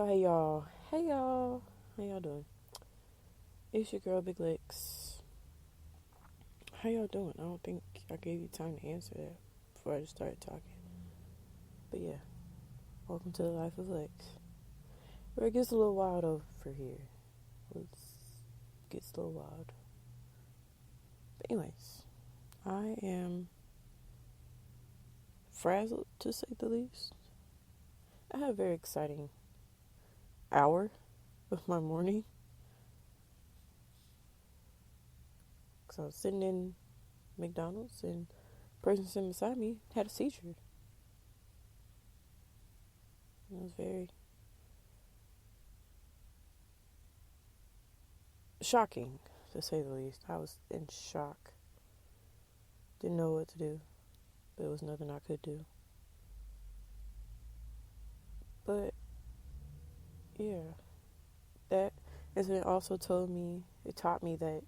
Hey y'all. Hey y'all. How y'all doing? It's your girl Big Licks. How y'all doing? I don't think I gave you time to answer that before I just started talking. But yeah, welcome to the Life of Lex. Where it gets a little wild over here. It gets a little wild. But anyways, I am frazzled to say the least. I had a very exciting hour of my morning. Because I was sitting in McDonald's and the person sitting beside me had a seizure. It was very shocking, to say the least. I was in shock. Didn't know what to do. There was nothing I could do. But, yeah. That incident also taught me that,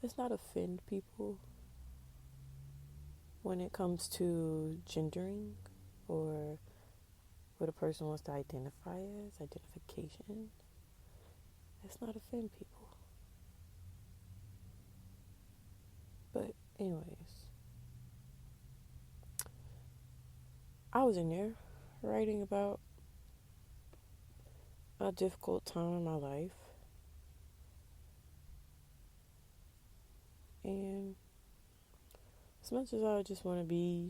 let's not offend people when it comes to gendering or what a person wants to identify as, identification. Let's not offend people. But, anyways, I was in there writing about a difficult time in my life. And as much as I just want to be,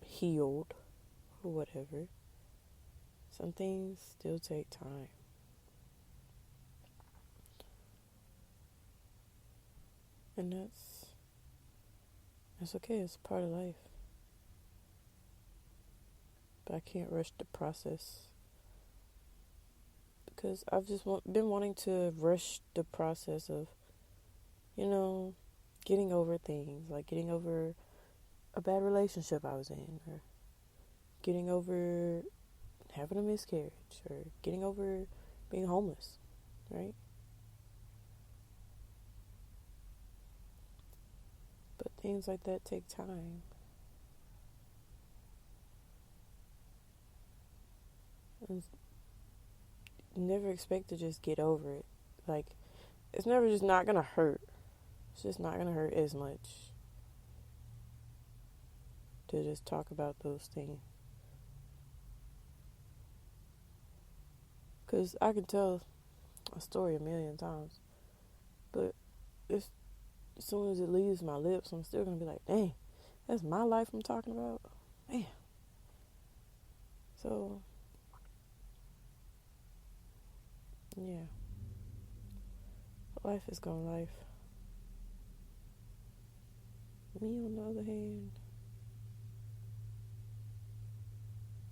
healed or whatever, some things still take time. And that's okay. It's part of life. But I can't rush the process because I've just been wanting to rush the process of, getting over things, like getting over a bad relationship I was in, or getting over having a miscarriage, or getting over being homeless, right? But things like that take time. And never expect to just get over it. Like, it's never just not gonna hurt. It's just not gonna hurt as much to just talk about those things. Because I can tell a story a million times, but as soon as it leaves my lips, I'm still gonna be like, dang, that's my life I'm talking about? Man. So, yeah. Life is gonna life. Me, on the other hand,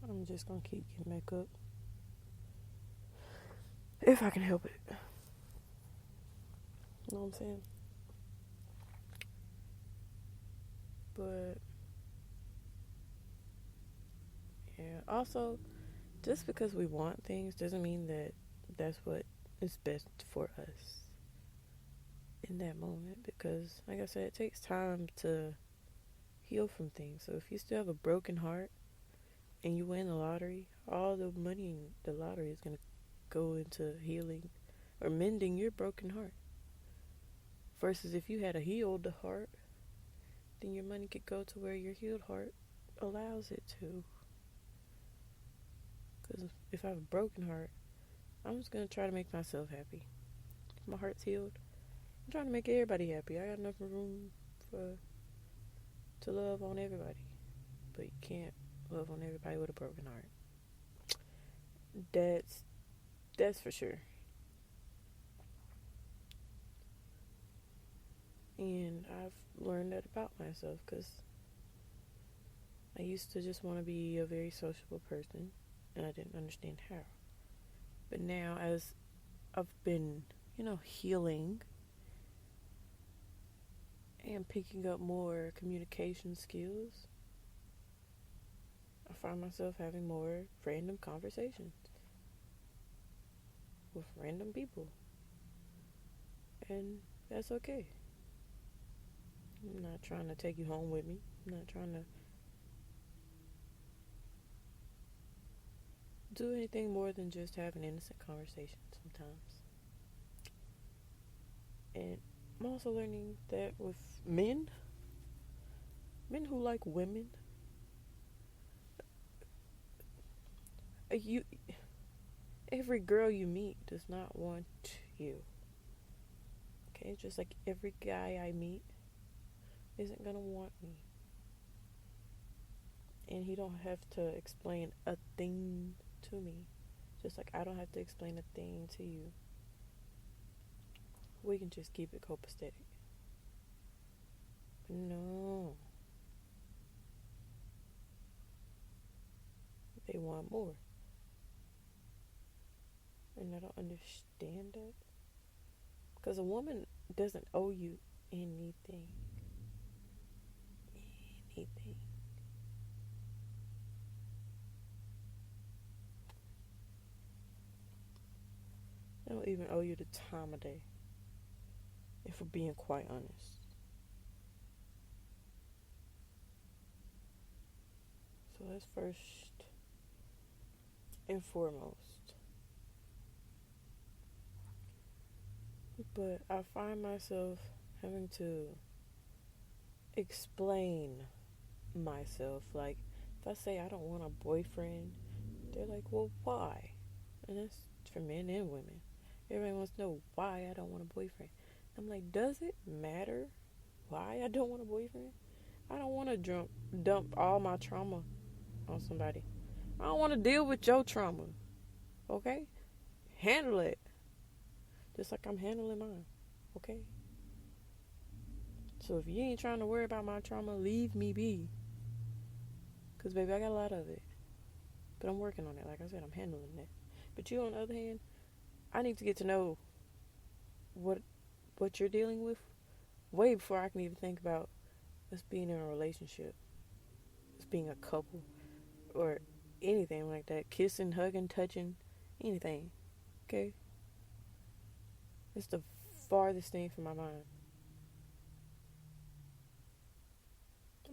I'm just gonna keep getting back up. If I can help it. You know what I'm saying? But, yeah. Also, just because we want things doesn't mean that that's what is best for us in that moment. Because, like I said, it takes time to heal from things. So if you still have a broken heart and you win the lottery, all the money in the lottery is going to go into healing or mending your broken heart. Versus if you had a healed heart, then your money could go to where your healed heart allows it to. Because if I have a broken heart, I'm just going to try to make myself happy. If my heart's healed, I'm trying to make everybody happy. I got enough room to love on everybody. But you can't love on everybody with a broken heart. That's for sure. And I've learned that about myself because I used to just want to be a very sociable person and I didn't understand how. But now, as I've been, healing and picking up more communication skills, I find myself having more random conversations with random people. And that's okay. I'm not trying to take you home with me. I'm not trying to do anything more than just have an innocent conversation sometimes. And I'm also learning that with men who like women, you every girl you meet does not want you. Okay, just like every guy I meet isn't gonna want me. And he don't have to explain a thing to me. Just like I don't have to explain a thing to you. We can just keep it copacetic. No. They want more. And I don't understand that. Because a woman doesn't owe you anything. Anything. They don't even owe you the time of day. If we're being quite honest. So that's first and foremost. But I find myself having to explain myself. Like, if I say I don't want a boyfriend, they're like, well, why? And that's for men and women. Everybody wants to know why I don't want a boyfriend. I'm like, does it matter why I don't want a boyfriend? I don't want to dump all my trauma on somebody. I don't want to deal with your trauma. Okay? Handle it. Just like I'm handling mine. Okay? So if you ain't trying to worry about my trauma, leave me be. Because, baby, I got a lot of it. But I'm working on it. Like I said, I'm handling it. But you, on the other hand, I need to get to know what you're dealing with way before I can even think about us being in a relationship. Us being a couple. Or anything like that. Kissing, hugging, touching. Anything. Okay? It's the farthest thing from my mind.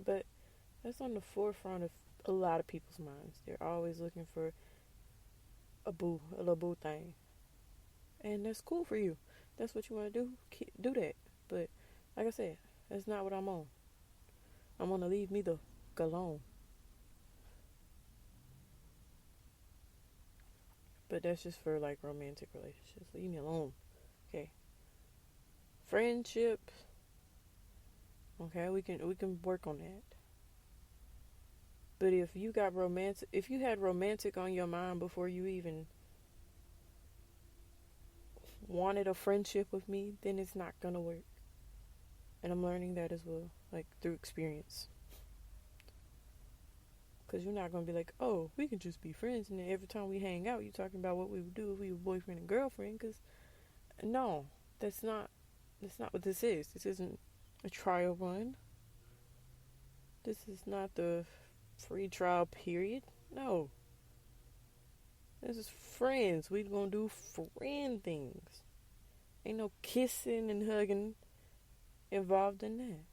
But that's on the forefront of a lot of people's minds. They're always looking for a little boo thing. And that's cool for you. That's what you want to do. Do that. But like I said, that's not what I'm on. I'm on to leave me the fuck alone. But that's just for like romantic relationships. Leave me alone. Okay. Friendship. Okay, we can work on that. But if you had romantic on your mind before you even wanted a friendship with me, then it's not gonna work. And I'm learning that as well, like through experience. Because you're not gonna be like, oh, we can just be friends, and then every time we hang out, you're talking about what we would do if we were boyfriend and girlfriend. Because no, that's not what this is. This isn't a trial run. This is not the free trial period. No. This is friends. We gonna do friend things. Ain't no kissing and hugging involved in that.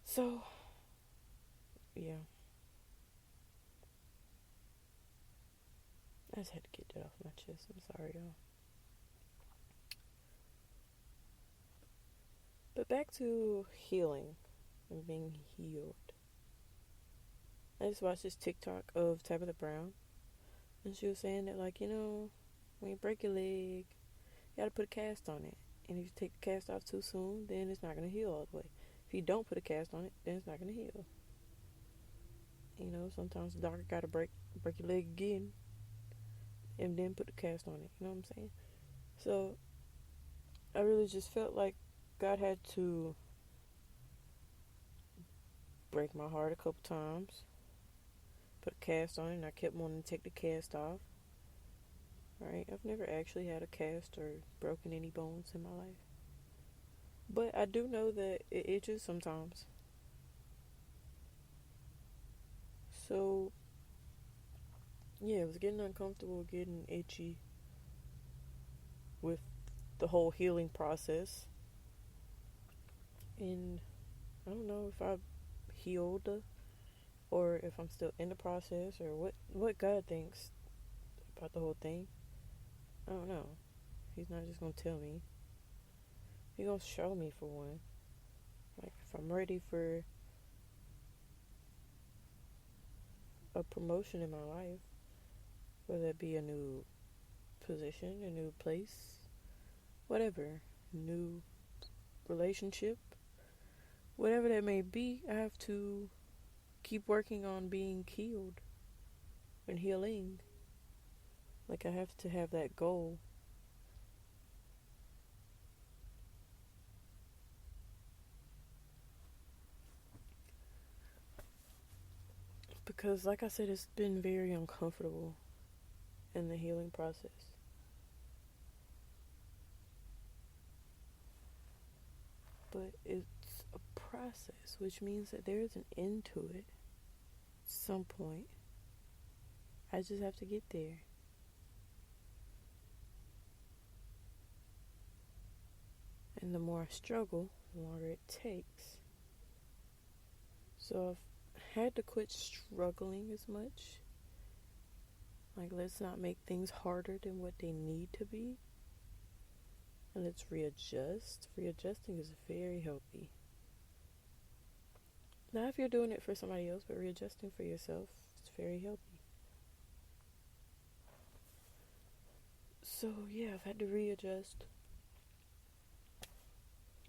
So, yeah. I just had to get that off my chest. I'm sorry, y'all. But back to healing and being healed. I just watched this TikTok of Tabitha Brown. And she was saying that, like, when you break your leg, you gotta put a cast on it. And if you take the cast off too soon, then it's not gonna heal all the way. If you don't put a cast on it, then it's not gonna heal. Sometimes the doctor gotta break your leg again and then put the cast on it. You know what I'm saying? So I really just felt like God had to break my heart a couple times, put a cast on it, and I kept wanting to take the cast off. Right? I've never actually had a cast or broken any bones in my life. But I do know that it itches sometimes. So, yeah, it was getting uncomfortable, getting itchy with the whole healing process. And I don't know if I healed or if I'm still in the process, or what God thinks about the whole thing. I don't know. He's not just gonna tell me. He's gonna show me, for one. Like, if I'm ready for a promotion in my life, whether it be a new position, a new place, whatever, new relationship, whatever that may be, I have to keep working on being healed and healing. Like, I have to have that goal. Because, like I said, it's been very uncomfortable in the healing process. But it's a process, which means that there is an end to it at some point. I just have to get there. And the more I struggle, the longer it takes. So I've had to quit struggling as much. Like, let's not make things harder than what they need to be. And let's readjust. Readjusting is very healthy. Not if you're doing it for somebody else, but readjusting for yourself is very healthy. So, yeah, I've had to readjust.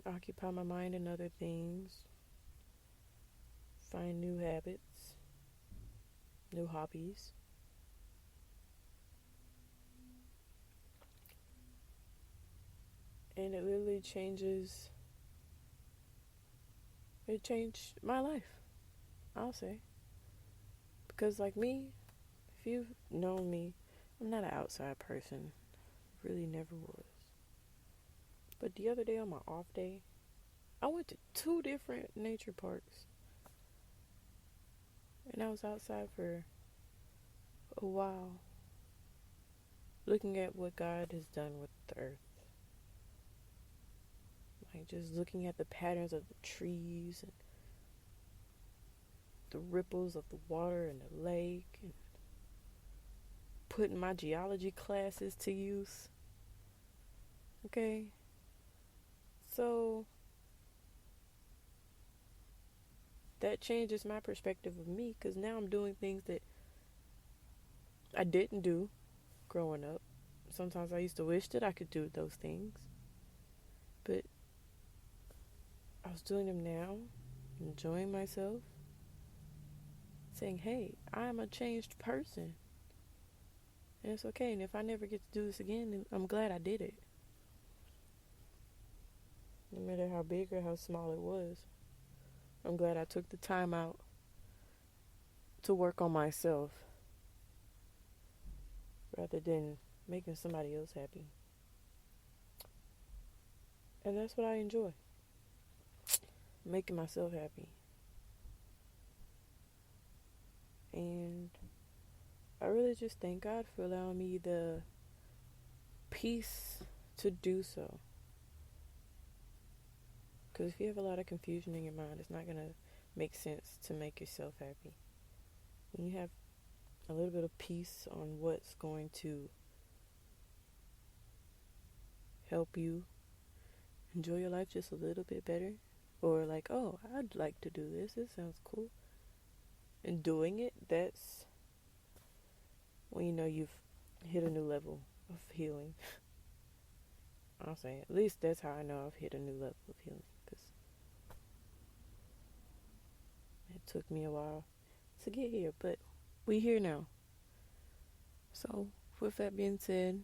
Occupy my mind in other things. Find new habits. New hobbies. And it literally changes. It changed my life, I'll say. Because, like me, if you've known me, I'm not an outside person. Really never was. But the other day on my off day, I went to 2 different nature parks. And I was outside for a while, looking at what God has done with the earth. Like, just looking at the patterns of the trees and the ripples of the water in the lake, and putting my geology classes to use. Okay? So, that changes my perspective of me, because now I'm doing things that I didn't do growing up. Sometimes I used to wish that I could do those things, but I was doing them now, enjoying myself, saying, hey, I'm a changed person, and it's okay. And if I never get to do this again, then I'm glad I did it. No matter how big or how small it was, I'm glad I took the time out to work on myself rather than making somebody else happy. And that's what I enjoy, making myself happy. And I really just thank God for allowing me the peace to do so. Because if you have a lot of confusion in your mind, it's not going to make sense to make yourself happy. When you have a little bit of peace on what's going to help you enjoy your life just a little bit better, or like, oh, I'd like to do this, this sounds cool, and doing it, that's when you know you've hit a new level of healing. I'll say, at least that's how I know I've hit a new level of healing, because it took me a while to get here, but we here now. So, with that being said,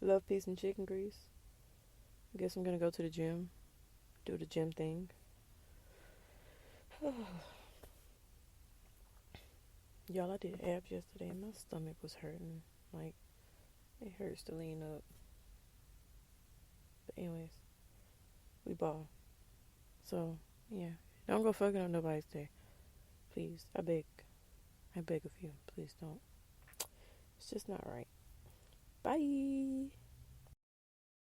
love, peace, and chicken grease. I guess I'm gonna go to the gym, do the gym thing. Y'all, I did abs yesterday and my stomach was hurting. Like, it hurts to lean up. But anyways, we ball. So, yeah. Don't go fucking up nobody's day. Please, I beg. I beg of you. Please don't. It's just not right. Bye.